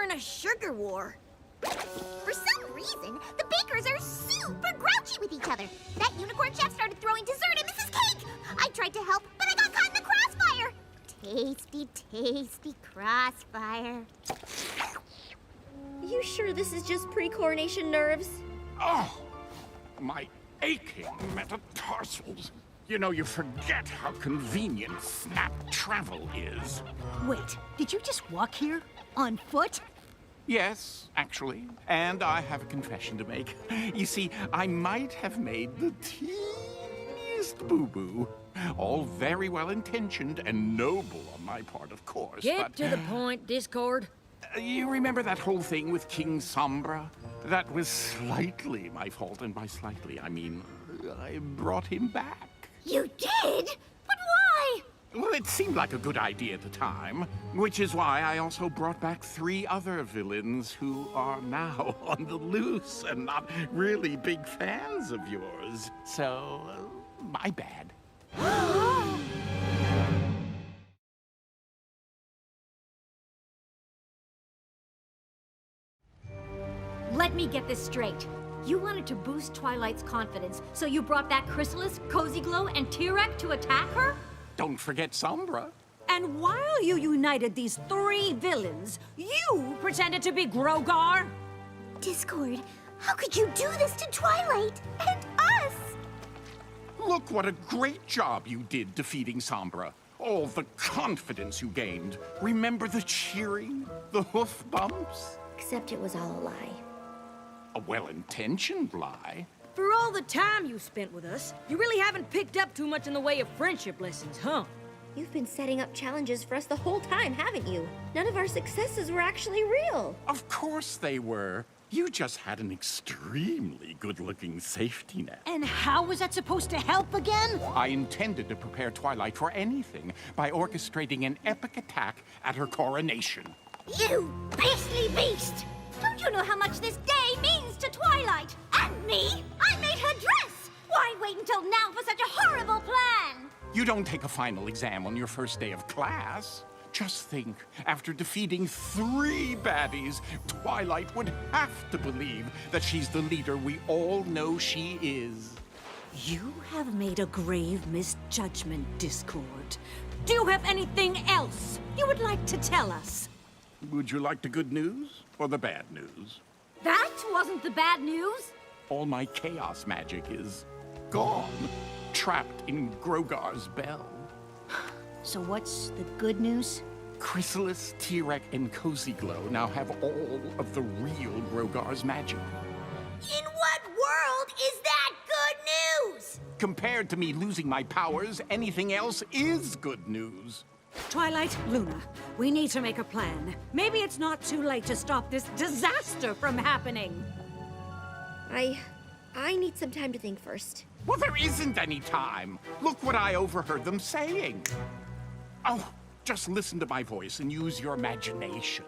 we're in a sugar war. For some reason, the bakers are super grouchy with each other. That unicorn chef started throwing dessert at Mrs. Cake. I tried to help, but I got caught in the crossfire. Tasty, tasty crossfire. You sure this is just pre-coronation nerves? Oh, my aching metatarsals. You know, you forget how convenient snap travel is. Wait, did you just walk here? On foot? Yes, actually. And I have a confession to make. You see, I might have made the teeniest boo-boo. All very well-intentioned and noble on my part, of course, Get to the point, Discord. You remember that whole thing with King Sombra? That was slightly my fault, and by slightly, I mean, I brought him back. You did? But why? Well, it seemed like a good idea at the time, which is why I also brought back 3 other villains who are now on the loose and not really big fans of yours. So, my bad. Let me get this straight. You wanted to boost Twilight's confidence, so you brought back Chrysalis, Cozy Glow, and T-Rex to attack her? Don't forget Sombra. And while you united these 3 villains, you pretended to be Grogar? Discord, how could you do this to Twilight and us? Look what a great job you did defeating Sombra. All the confidence you gained. Remember the cheering? The hoof bumps? Except it was all a lie. A well-intentioned lie. For all the time you spent with us, you really haven't picked up too much in the way of friendship lessons, huh? You've been setting up challenges for us the whole time, haven't you? None of our successes were actually real. Of course they were. You just had an extremely good-looking safety net. And how was that supposed to help again? I intended to prepare Twilight for anything by orchestrating an epic attack at her coronation. You beastly beast! Don't you know how much this day means to Twilight? And me? I made her dress! Why wait until now for such a horrible plan? You don't take a final exam on your first day of class. Just think, after defeating 3 baddies, Twilight would have to believe that she's the leader we all know she is. You have made a grave misjudgment, Discord. Do you have anything else you would like to tell us? Would you like the good news or the bad news? That wasn't the bad news. All my chaos magic is gone, trapped in Grogar's bell. So what's the good news? Chrysalis, T-Rex, and Cozy Glow now have all of the real Grogar's magic. In what world is that good news? Compared to me losing my powers, anything else is good news. Twilight, Luna, we need to make a plan. Maybe it's not too late to stop this disaster from happening. I need some time to think first. Well, there isn't any time. Look what I overheard them saying. Oh, just listen to my voice and use your imagination.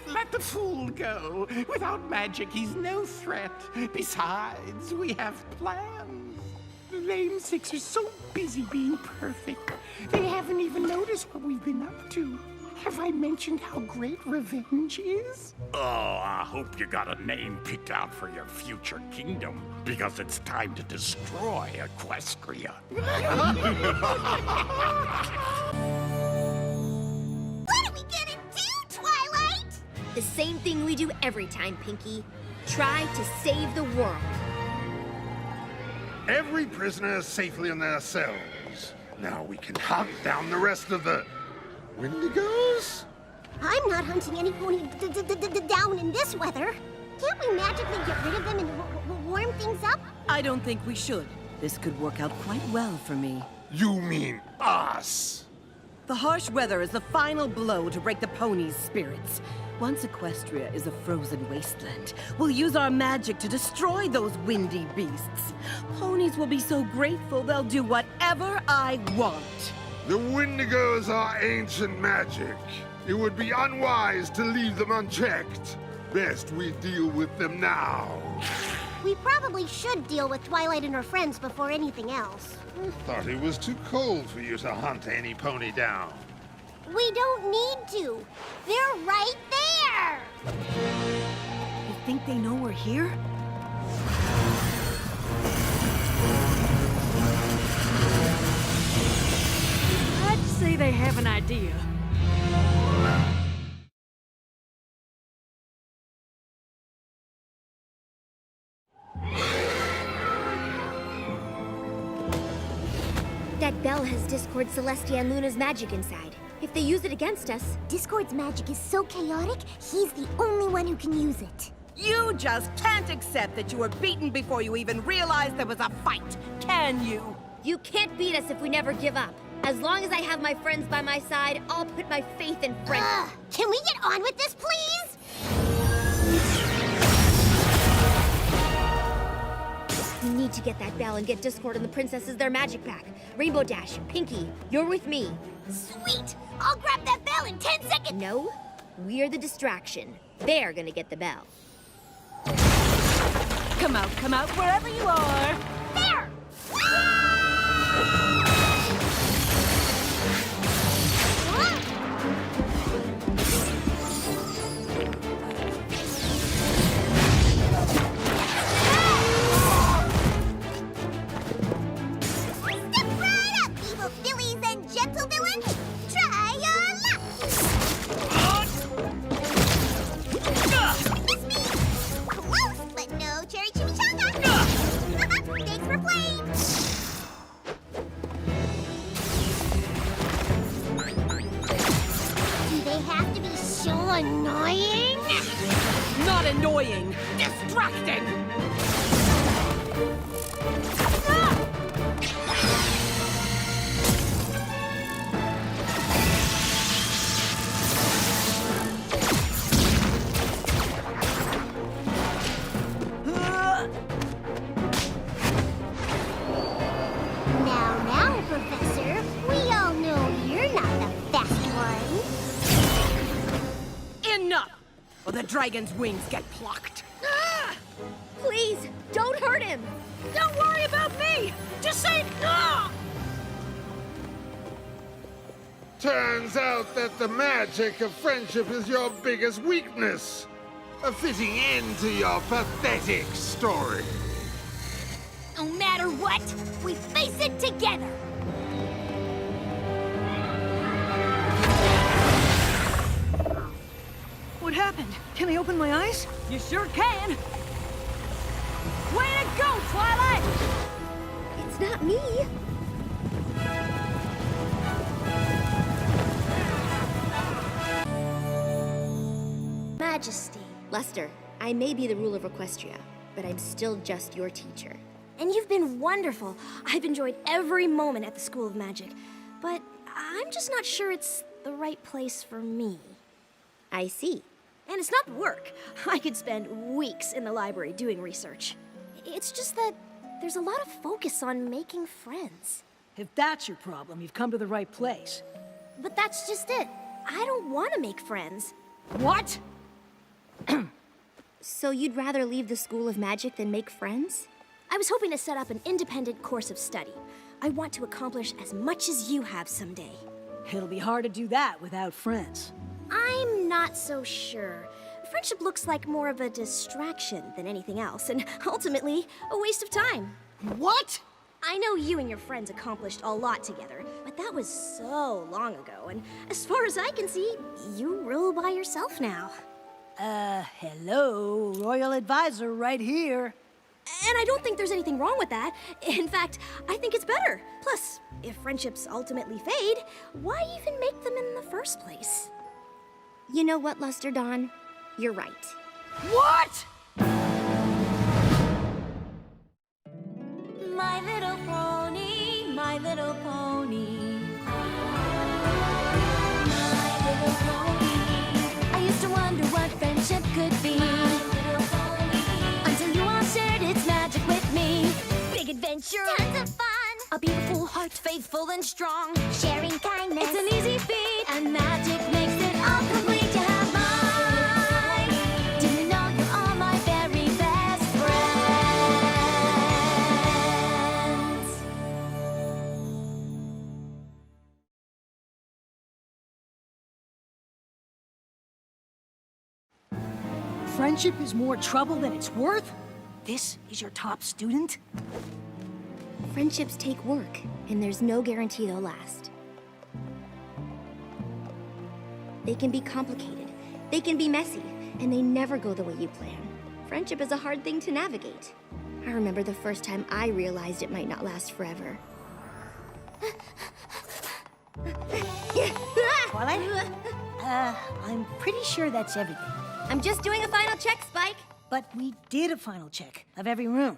Let the fool go. Without magic, he's no threat. Besides, we have plans. The lame six are so busy being perfect, they haven't even noticed what we've been up to. Have I mentioned how great revenge is? Oh, I hope you got a name picked out for your future kingdom, because it's time to destroy Equestria. What are we gonna do, Twilight? The same thing we do every time, Pinkie. Try to save the world. Every prisoner is safely in their cells. Now we can hunt down the rest of the Wendigos? I'm not hunting any pony down in this weather. Can't we magically get rid of them and warm things up? I don't think we should. This could work out quite well for me. You mean us? The harsh weather is the final blow to break the ponies' spirits. Once Equestria is a frozen wasteland, we'll use our magic to destroy those windy beasts. Ponies will be so grateful they'll do whatever I want. The Wendigos are ancient magic. It would be unwise to leave them unchecked. Best we deal with them now. We probably should deal with Twilight and her friends before anything else. I thought it was too cold for you to hunt any pony down. We don't need to. They're right there. You think they know we're here? I'd say they have an idea. That bell has Discord, Celestia, and Luna's magic inside. If they use it against us... Discord's magic is so chaotic, he's the only one who can use it. You just can't accept that you were beaten before you even realized there was a fight, can you? You can't beat us if we never give up. As long as I have my friends by my side, I'll put my faith in friends. Can we get on with this, please? We need to get that bell and get Discord and the princesses their magic back. Rainbow Dash, Pinkie, you're with me. Sweet! I'll grab that bell in 10 seconds! No, we're the distraction. They're gonna get the bell. Come out, wherever you are. There! Step right up, evil fillies and gentle villains! Try your luck! Miss me! Close, but no cherry chimichanga! Thanks for playing! Do they have to be so annoying? Not annoying. Distracting! Now, Professor, we all know you're not the fast one. Enough! Or the dragon's wings get plucked. Please, don't hurt him! Don't worry about me! Just say no! Turns out that the magic of friendship is your biggest weakness. A fitting end to your pathetic story. No matter what, we face it together. What happened? Can I open my eyes? You sure can! Way to go, Twilight! It's not me. Majesty. Lester, I may be the ruler of Equestria, but I'm still just your teacher. And you've been wonderful. I've enjoyed every moment at the School of Magic. But I'm just not sure it's the right place for me. I see. And it's not work. I could spend weeks in the library doing research. It's just that there's a lot of focus on making friends. If that's your problem, you've come to the right place. But that's just it. I don't want to make friends. What? So you'd rather leave the School of Magic than make friends? I was hoping to set up an independent course of study. I want to accomplish as much as you have someday. It'll be hard to do that without friends. I'm not so sure. Friendship looks like more of a distraction than anything else, and ultimately, a waste of time. What? I know you and your friends accomplished a lot together, but that was so long ago, and as far as I can see, you rule by yourself now. Hello, Royal Advisor right here. And I don't think there's anything wrong with that. In fact, I think it's better. Plus, if friendships ultimately fade, why even make them in the first place? You know what, Lester Dawn? You're right. What? My little pony, my little pony. My little pony. I used to wonder what friendship could be. Until you all shared its magic with me. Big adventure. Tons of fun. A beautiful heart, faithful and strong. Sharing kindness. It's an easy feat, and magic makes it all complete. friendship is more trouble than it's worth? This is your top student? Friendships take work, and there's no guarantee they'll last. They can be complicated, they can be messy, and they never go the way you plan. Friendship is a hard thing to navigate. I remember the first time I realized it might not last forever. Twilight? I'm pretty sure that's everything. I'm just doing a final check, Spike. But we did a final check of every room.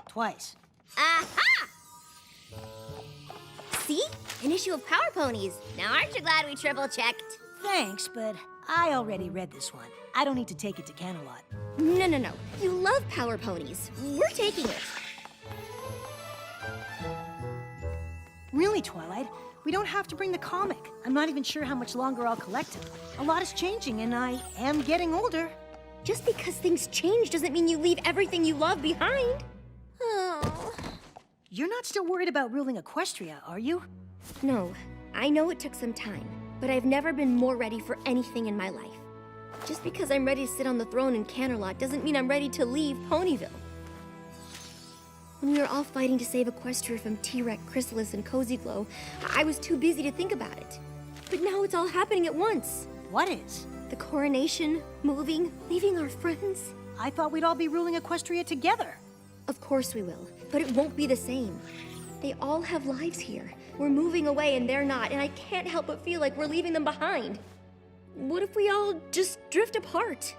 Twice. Aha! See? An issue of Power Ponies. Now aren't you glad we triple-checked? Thanks, but I already read this one. I don't need to take it to Camelot. No. You love Power Ponies. We're taking it. Really, Twilight? We don't have to bring the comic. I'm not even sure how much longer I'll collect them. A lot is changing, and I am getting older. Just because things change doesn't mean you leave everything you love behind. Oh. You're not still worried about ruling Equestria, are you? No, I know it took some time, but I've never been more ready for anything in my life. Just because I'm ready to sit on the throne in Canterlot doesn't mean I'm ready to leave Ponyville. When we were all fighting to save Equestria from T-Rex, Chrysalis, and Cozy Glow, I was too busy to think about it. But now it's all happening at once. What is? The coronation, moving, leaving our friends. I thought we'd all be ruling Equestria together. Of course we will, but it won't be the same. They all have lives here. We're moving away and they're not, and I can't help but feel like we're leaving them behind. What if we all just drift apart?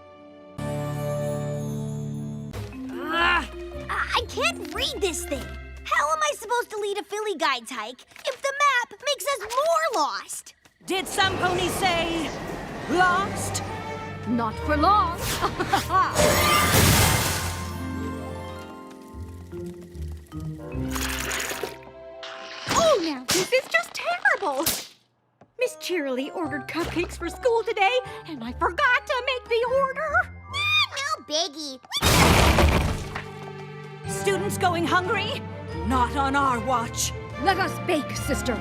I can't read this thing. How am I supposed to lead a Philly Guides hike if the map makes us more lost? Did some ponies say lost? Not for long. Oh, now this is just terrible. Miss Cheerilee ordered cupcakes for school today, and I forgot to make the order. No biggie. Students going hungry? Not on our watch. Let us bake, sister.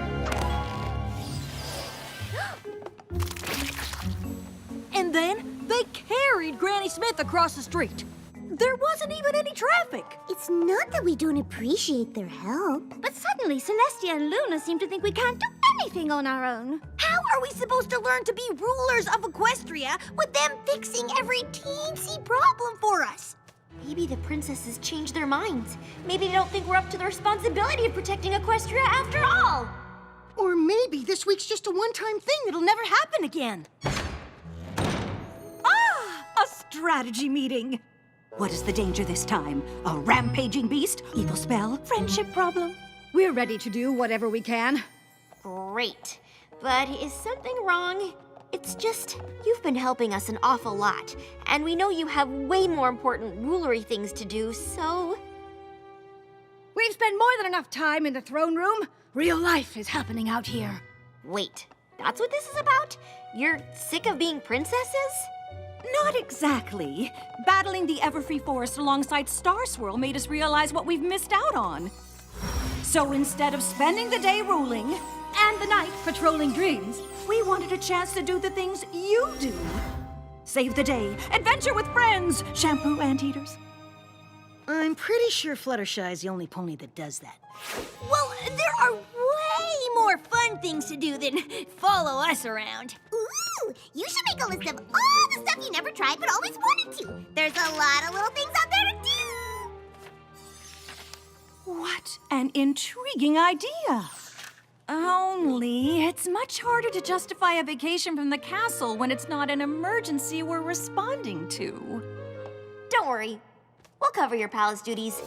And then they carried Granny Smith across the street. There wasn't even any traffic. It's not that we don't appreciate their help. But suddenly, Celestia and Luna seem to think we can't do anything on our own. How are we supposed to learn to be rulers of Equestria with them fixing every teensy problem for us? Maybe the princesses changed their minds. Maybe they don't think we're up to the responsibility of protecting Equestria after all. Or maybe this week's just a one-time thing that'll never happen again. A strategy meeting. What is the danger this time? A rampaging beast? Evil spell? Friendship problem? We're ready to do whatever we can. Great. But is something wrong? It's just, you've been helping us an awful lot, and we know you have way more important rulery things to do, so... We've spent more than enough time in the throne room. Real life is happening out here. Wait, that's what this is about? You're sick of being princesses? Not exactly. Battling the Everfree Forest alongside Star Swirl made us realize what we've missed out on. So instead of spending the day ruling, And the night patrolling dreams. we wanted a chance to do the things you do. Save the day, adventure with friends, shampoo anteaters. I'm pretty sure Fluttershy is the only pony that does that. Well, there are way more fun things to do than follow us around. Ooh, you should make a list of all the stuff you never tried but always wanted to. There's a lot of little things out there to do. What an intriguing idea. Only it's much harder to justify a vacation from the castle when it's not an emergency we're responding to. Don't worry. We'll cover your palace duties.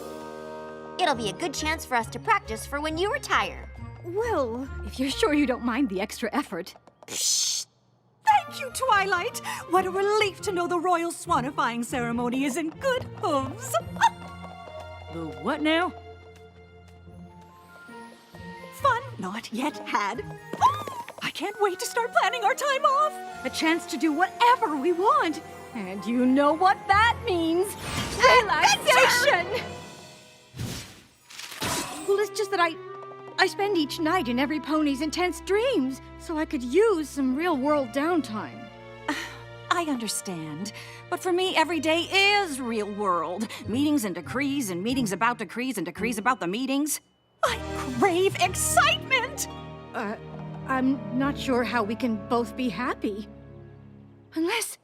It'll be a good chance for us to practice for when you retire. Well, if you're sure you don't mind the extra effort. Thank you, Twilight. What a relief to know the royal swanifying ceremony is in good hooves. The what now? Fun not yet had. I can't wait to start planning our time off. A chance to do whatever we want. And you know what that means. Relaxation! Well, it's just that I spend each night in every pony's intense dreams, so I could use some real-world downtime. I I understand. But for me, every day is real world. Meetings and decrees, and meetings about decrees, and decrees about the meetings. I crave excitement! I'm not sure how we can both be happy. Unless...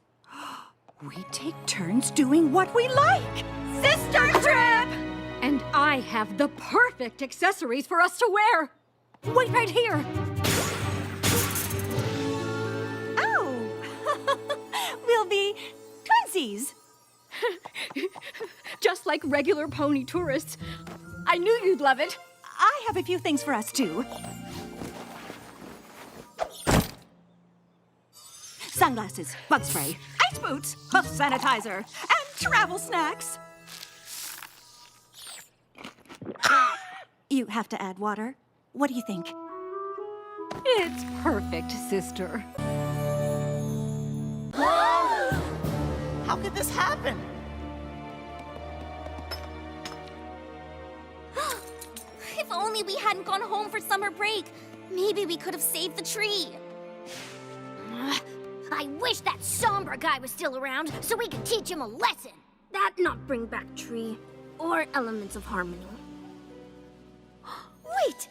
We take turns doing what we like! Sister trip! And I have the perfect accessories for us to wear! Wait right here! Oh! We'll be twinsies! Just like regular pony tourists. I knew you'd love it. I have a few things for us, too. Sunglasses, bug spray, ice boots, hoof sanitizer, and travel snacks. You have to add water. What do you think? It's perfect, sister. How could this happen? If only we hadn't gone home for summer break. Maybe we could have saved the tree. I wish that somber guy was still around so we could teach him a lesson. That not bring back tree or elements of harmony. Wait!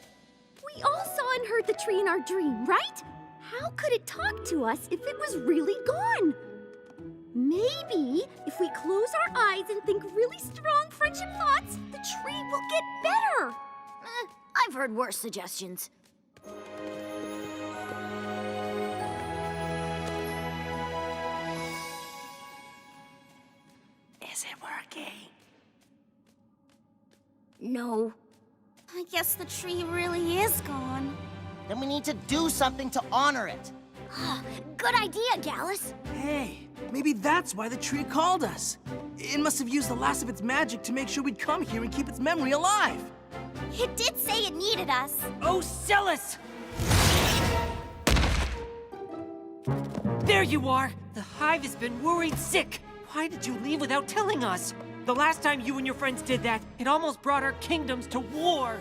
We all saw and heard the tree in our dream, right? How could it talk to us if it was really gone? Maybe if we close our eyes and think really strong friendship thoughts, the tree will get better. I've heard worse suggestions. Is it working? No. I guess the tree really is gone. Then we need to do something to honor it. Good idea, Gallus. Hey, maybe that's why the tree called us. It must have used the last of its magic to make sure we'd come here and keep its memory alive. It did say it needed us. Oh, Silliest! There you are! The hive has been worried sick. Why did you leave without telling us? The last time you and your friends did that, it almost brought our kingdoms to war.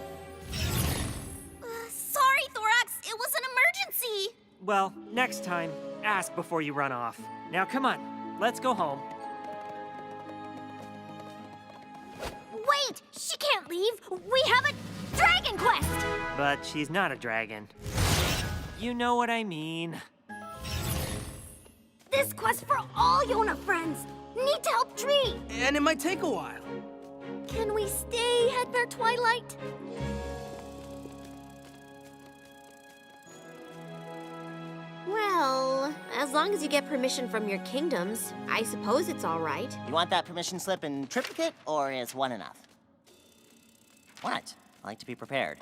Sorry, Thorax. It was an emergency. Well, next time, ask before you run off. Now come on, let's go home. Wait! She can't leave. We have a dragon quest. But she's not a dragon. You know what I mean. This quest for all Yona friends. Need to help Tree. And it might take a while. Can we stay, Headbear Twilight? Well, as long as you get permission from your kingdoms, I suppose it's all right. You want that permission slip in triplicate, or is one enough? What? I like to be prepared.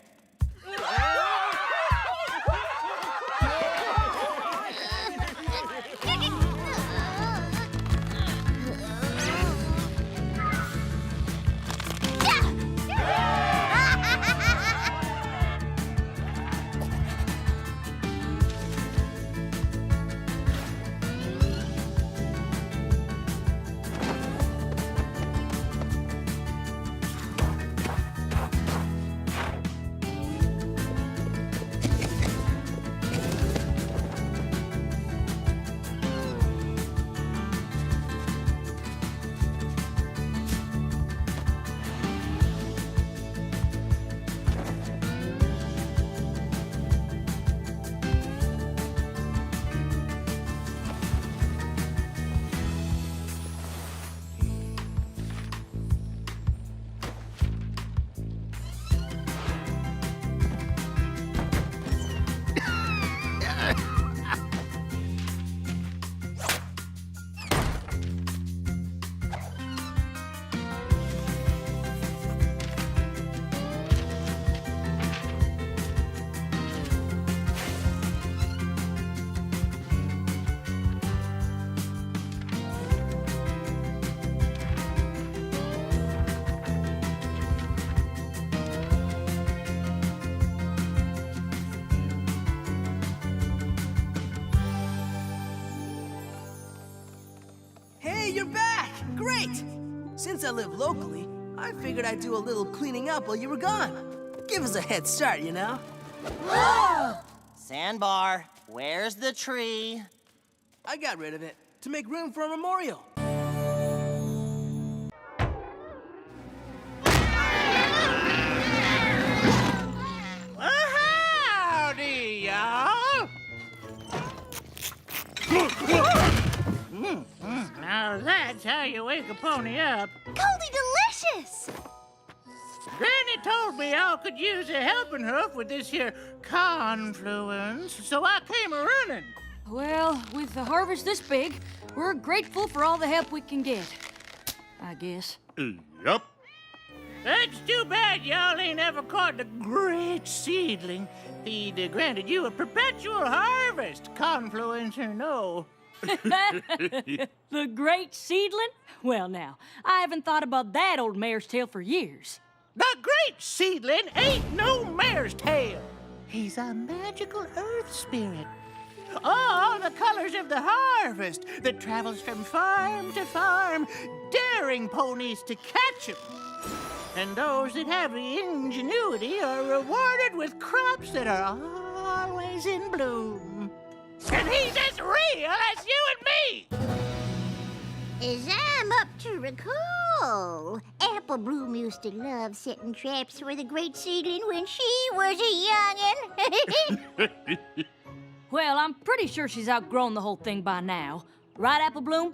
Great! Since I live locally, I figured I'd do a little cleaning up while you were gone. Give us a head start, you know? Sandbar, where's the tree? I got rid of it. to make room for a memorial. Howdy, y'all! Now that's how you wake a pony up. Goldie delicious! Granny told me y'all could use a helping hoof with this here confluence, so I came a-running. Well, with the harvest this big, we're grateful for all the help we can get. I guess. Yep. That's too bad y'all ain't ever caught the great seedling. He'd granted you a perpetual harvest, confluence or no. The great seedling? Well, now, I haven't thought about that old mare's tail for years. The great seedling ain't no mare's tail. He's a magical earth spirit. All the colors of the harvest that travels from farm to farm, daring ponies to catch him. And those that have the ingenuity are rewarded with crops that are always in bloom. And he's as real as you and me! As I'm up to recall, Apple Bloom used to love setting traps for the great seedling when she was a youngin'. Well, I'm pretty sure she's outgrown the whole thing by now. Right, Apple Bloom?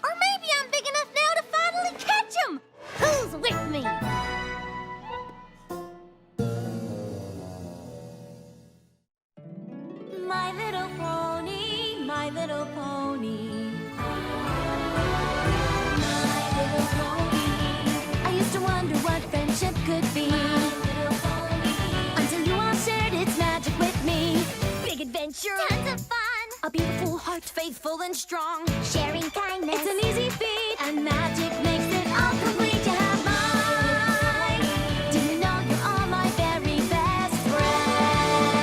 Or maybe I'm big enough now to finally catch him! Who's with me? My little pony, my little pony. My little pony. I used to wonder what friendship could be. Until you all shared its magic with me. Big adventure. Tons of fun. A beautiful heart, faithful and strong. Sharing kindness. It's an easy feat, and magic makes it all complete to have mine. Do you know you're all my very best friends?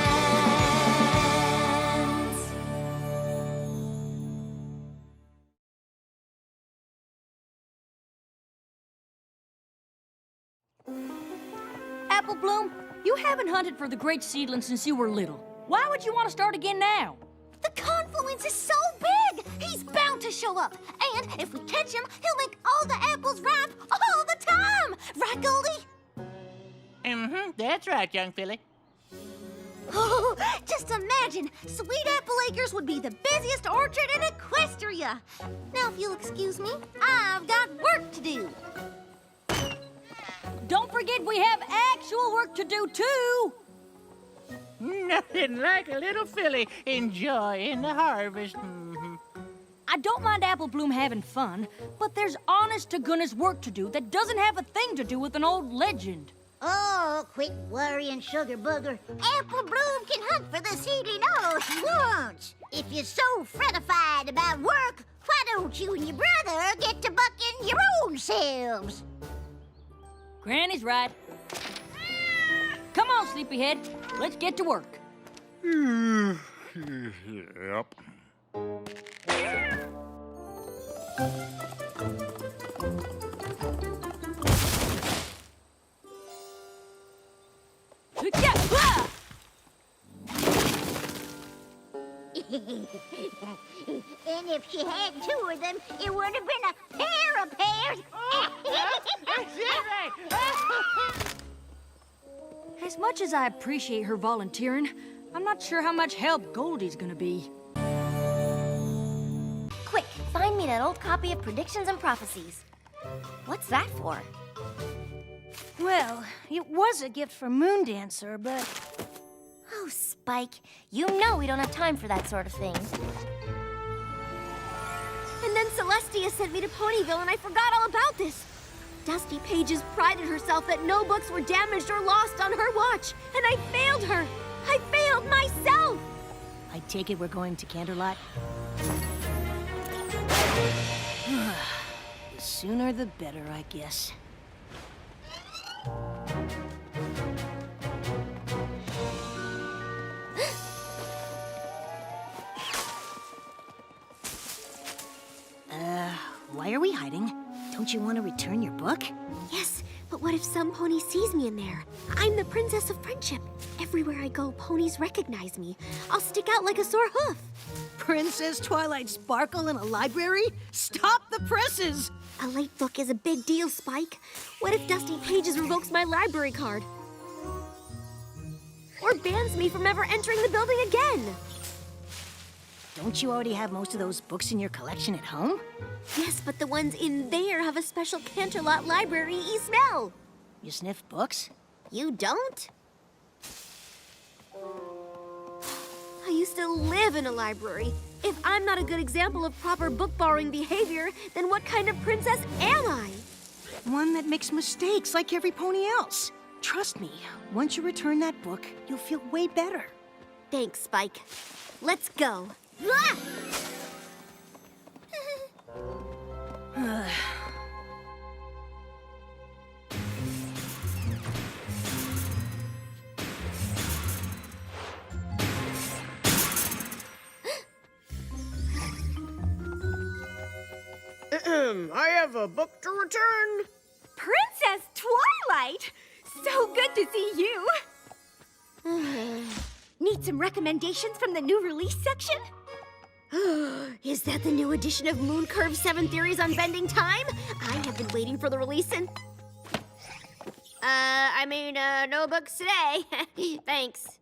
Apple Bloom, you haven't hunted for the great seedling since you were little. Why would you want to start again now? The confluence is so big! He's bound to show up. And if we catch him, he'll make all the apples ripe all the time! Right, Goldie? That's right, young filly. Oh, just imagine! Sweet Apple Acres would be the busiest orchard in Equestria! Now, if you'll excuse me, I've got work to do. Don't forget we have actual work to do, too! Nothing like a little filly enjoying the harvest. I don't mind Apple Bloom having fun, but there's honest-to-goodness work to do that doesn't have a thing to do with an old legend. Oh, quit worrying, Sugar Booger. Apple Bloom can hunt for the seedling all she wants. If you're so fretified about work, why don't you and your brother get to bucking your own selves? Granny's right. Come on, sleepyhead. Let's get to work. Yep. And if she had two of them, it would have been a pair of pairs. As much as I appreciate her volunteering, I'm not sure how much help Goldie's gonna be. Quick, find me that old copy of Predictions and Prophecies. What's that for? Well, it was a gift from Moondancer, but... Oh, Spike, you know we don't have time for that sort of thing. And then Celestia sent me to Ponyville and I forgot all about this. Dusty Pages prided herself that no books were damaged or lost on her watch, and I failed her. I failed myself. I take it we're going to Candlelight? The sooner the better, I guess. Why are we hiding? Don't you want to return your book? Yes, But what if some pony sees me in there? I'm the Princess of Friendship. Everywhere I go, ponies recognize me. I'll stick out like a sore hoof. Princess Twilight Sparkle in a library? Stop the presses! A late book is a big deal, Spike. What if Dusty Pages revokes my library card? Or bans me from ever entering the building again? Don't you already have most of those books in your collection at home? Yes, but the ones in there have a special Canterlot library-y smell. You sniff books? You don't? I used to live in a library. If I'm not a good example of proper book-borrowing behavior, then what kind of princess am I? One that makes mistakes like every pony else. Trust me, once you return that book, you'll feel way better. Thanks, Spike. Let's go. I have a book to return. Princess Twilight! So good to see you! Need some recommendations from the new release section? Is that the new edition of Moon Curve 7 Theories on Bending Time? I have been waiting for the release and... no books today. Thanks.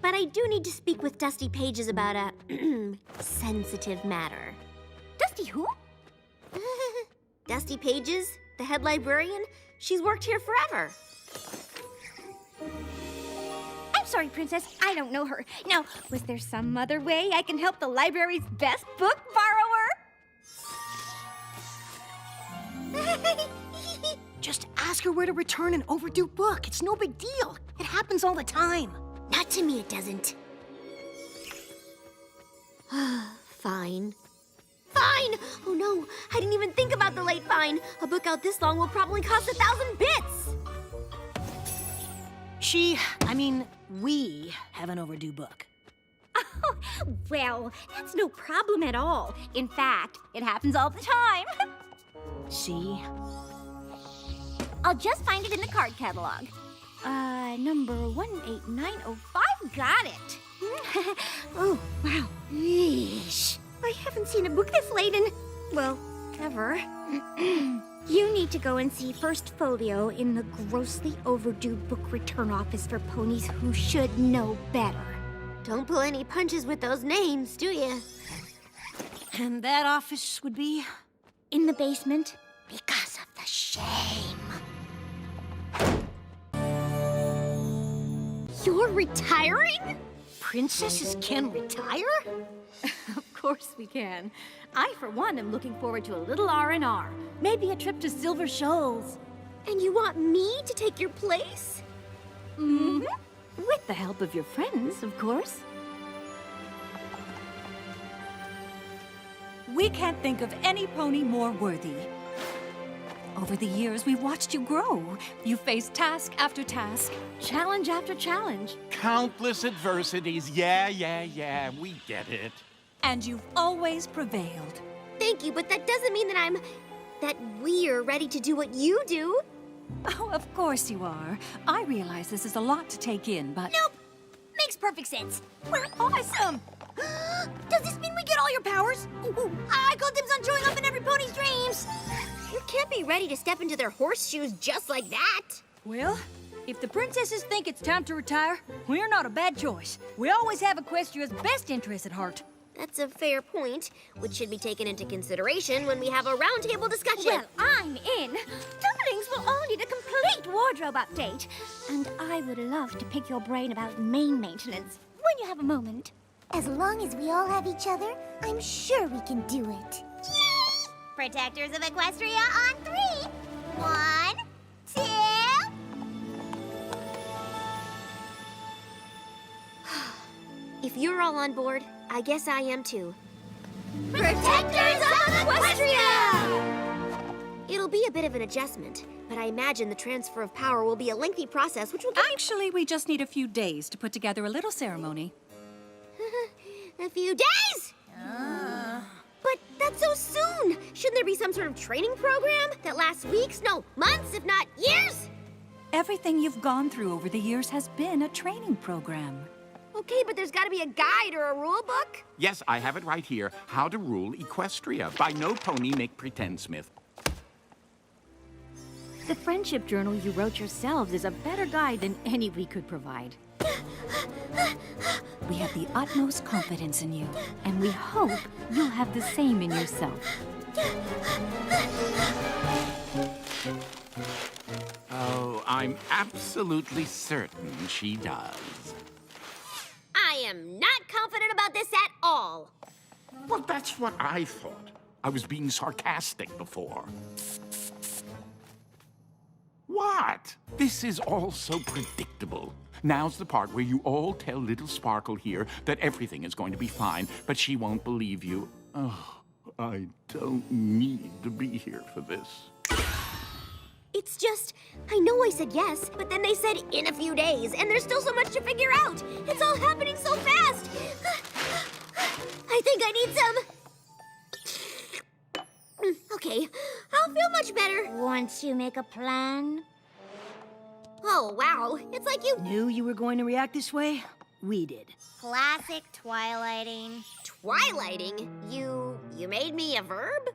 But I do need to speak with Dusty Pages about a sensitive matter. Dusty who? Dusty Pages, the head librarian. She's worked here forever. I'm sorry, Princess. I don't know her. Now, was there some other way I can help the library's best book borrower? Just ask her where to return an overdue book. It's no big deal. It happens all the time. Not to me, it doesn't. Fine. Fine! Oh no, I didn't even think about the late fine. A book out this long will probably cost 1,000 bits. We have an overdue book. Oh, well, that's no problem at all. In fact, it happens all the time. See? I'll just find it in the card catalog. Number 18905. Got it. Oh, wow. Yeesh. I haven't seen a book this late in, well, ever. You need to go and see First Folio in the grossly overdue book return office for ponies who should know better. Don't pull any punches with those names, do you? And that office would be? In the basement. Because of the shame. You're retiring? Princesses can retire? Of course we can. I, for one, am looking forward to a little R&R. Maybe a trip to Silver Shoals. And you want me to take your place? Mm-hmm. With the help of your friends, of course. We can't think of any pony more worthy. Over the years, we've watched you grow. You faced task after task, challenge after challenge. Countless adversities. Yeah, we get it. And you've always prevailed. Thank you, but that doesn't mean that we're ready to do what you do. Oh, of course you are. I realize this is a lot to take in, but... Nope. Makes perfect sense. We're awesome. Does this mean we get all your powers? Ooh, I call dibs on showing up in every pony's dreams. You can't be ready to step into their horseshoes just like that. Well, if the princesses think it's time to retire, we're not a bad choice. We always have Equestria's best interests at heart. That's a fair point, which should be taken into consideration when we have a roundtable discussion. Well, I'm in. Darlings will all need a complete wardrobe update. And I would love to pick your brain about main maintenance when you have a moment. As long as we all have each other, I'm sure we can do it. Yay! Protectors of Equestria on 3. 1, 2... If you're all on board, I guess I am too. Protectors of Equestria! It'll be a bit of an adjustment, but I imagine the transfer of power will be a lengthy process, which will give Actually, we just need a few days to put together a little ceremony. A few days? But that's so soon! Shouldn't there be some sort of training program that lasts weeks, no, months, if not years? Everything you've gone through over the years has been a training program. Okay, but there's gotta be a guide or a rule book? Yes, I have it right here. How to Rule Equestria by No Pony Make Pretend Smith. The friendship journal you wrote yourselves is a better guide than any we could provide. We have the utmost confidence in you, and we hope you'll have the same in yourself. Oh, I'm absolutely certain she does. I am not confident about this at all. Well, that's what I thought. I was being sarcastic before. What? This is all so predictable. Now's the part where you all tell little Sparkle here that everything is going to be fine, but she won't believe you. Oh, I don't need to be here for this. It's just, I know I said yes, but then they said in a few days, and there's still so much to figure out. It's all happening so fast. I think I need some... Okay, I'll feel much better. Once you make a plan? Oh, wow. It's like you... Knew you were going to react this way? We did. Classic twilighting. Twilighting? You made me a verb?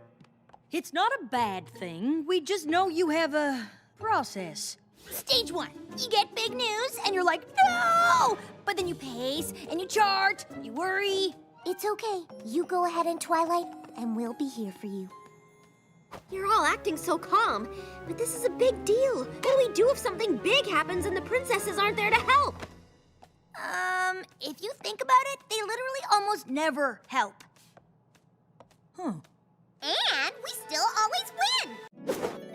It's not a bad thing. We just know you have a process. Stage 1, you get big news and you're like, no! But then you pace and you chart, you worry. It's okay. You go ahead in Twilight, and we'll be here for you. You're all acting so calm, but this is a big deal. What do we do if something big happens and the princesses aren't there to help? If you think about it, they literally almost never help. And we still always win.